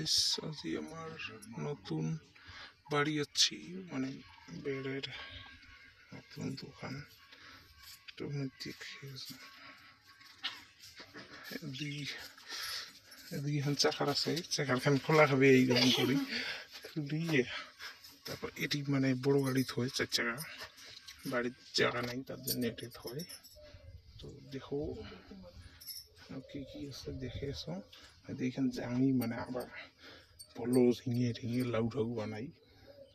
guys আজি আমার নতুন বাড়ি যাচ্ছি মানে বেড়ের নতুন দোকান তুমি দেখিয়েছো এদিকে চাকার আছে চাকারখান খোলা খাবে এই রকম করি খুলিয়ে তারপর এটি মানে বড় গাড়ি থয়ে 4 চাকা বাড়ির জায়গা নাই তার জন্য এটি থয়ে তো দেখো কি কি আছে দেখে এসো এখানে জানি মানে আবার বলো ঝিঙে লাউ ঠাউ বানাই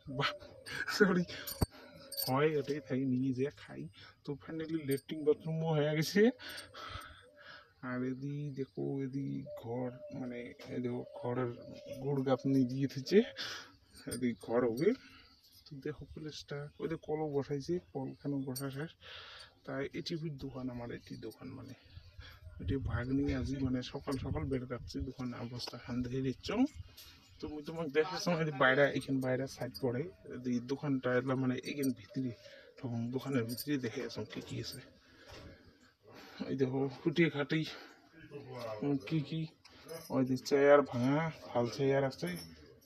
বা সরি হয় ওটাই তাই নিয়ে যে খাই তো ফাইনালি লেট্রিন বাথরুমও হয়ে গেছে আর এদি দেখো এদি ঘর মানে দেখো ঘরের গুড় গাপনি দিয়ে দিচ্ছে এদি ঘর হবে তো দেখো প্লেসটা ওই যে কলও বসাইছে কলখানেও বসা শেষ তাই এটিভির দোকান আমার এটি দোকান মানে এটি ভাগ নিয়ে আজি মানে সকাল সকাল বের কাটছি দোকান অবস্থা খান দেখে দিচ্ছ তুমি তোমাকে দেখাচ্ছ বাইরে এখানে বাইরে সাইড পড়ে এই দোকানটা এলাম মানে এখানে ভিতরে তখন দোকানের ভিতরে দেখে আসো কি কি আছে এই দেখো খুঁটিয়ে খাটি কি কি ওই যে চেয়ার ভাঙা ফাল চেয়ার আছে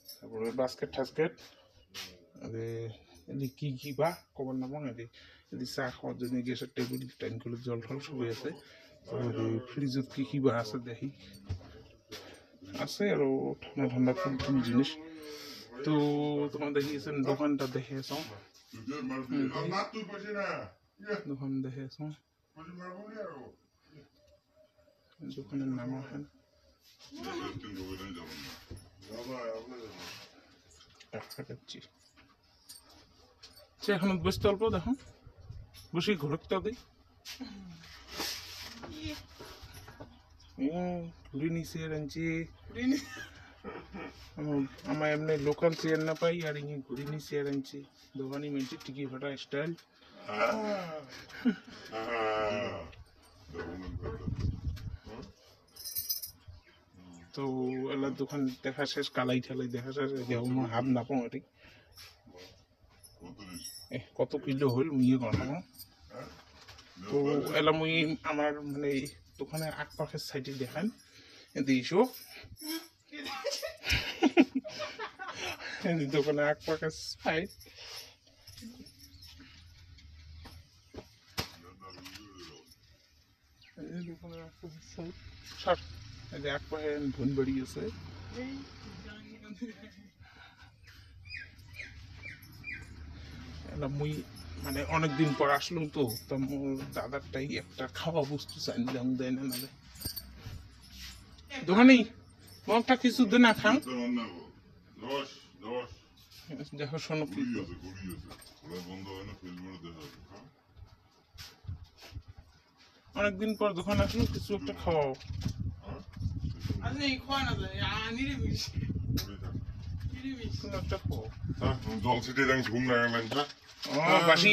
তারপরে বাস্কেট ঠাস্কেট এদি কি কি বা কবার নাম এদি চা খাওয়ার জন্য গ্যাসের টেবিল ট্যাঙ্কগুলো জল টল সবই আছে ফ্রিজত কি কি বা আছে দেখি আছে আর ঠান্ডা ঠান্ডা কোন জিনিস তো তোমার দেখিয়েছেন দোকানটা দেখে এসো দোকান দেখে এসো দোকানের নাম আছেন এখন বসতে অল্প দেখো বসে ঘুরতে দিই ঘুরিনি চেয়ার আনছি আমার এমনি লোকাল চেয়ার না পাই আর ইনি ঘুরিনি চেয়ার আনছি দোকানি মেনছি টিকি ফাটা স্টাইল তো এলা দোকান দেখা শেষ কালাই ঠালাই দেখা শেষ দেখো হাত নাপাও এটি কত কিলো হল মুই গণাবো তো এলা মুই আমার মানে দোকানের আশপাশের সাইডে দেখান দিয়েছো দোকানের আশপাশের সাইড দোকানের আশপাশের সাইড সব একপাশে ধন বাড়ি আছে মুই মানে অনেকদিন পর আসলাম তো মোর দাদারটাই একটা খাওয়া বস্তু চাইলাম দেয় না নালে দোকানে একটা কিছু দে না খান দেখো শোনো কি অনেকদিন পর দোকান আসলো কিছু একটা খাওয়াও একটা খাওয়াও জল ছিটিয়ে ঘুম না বাসি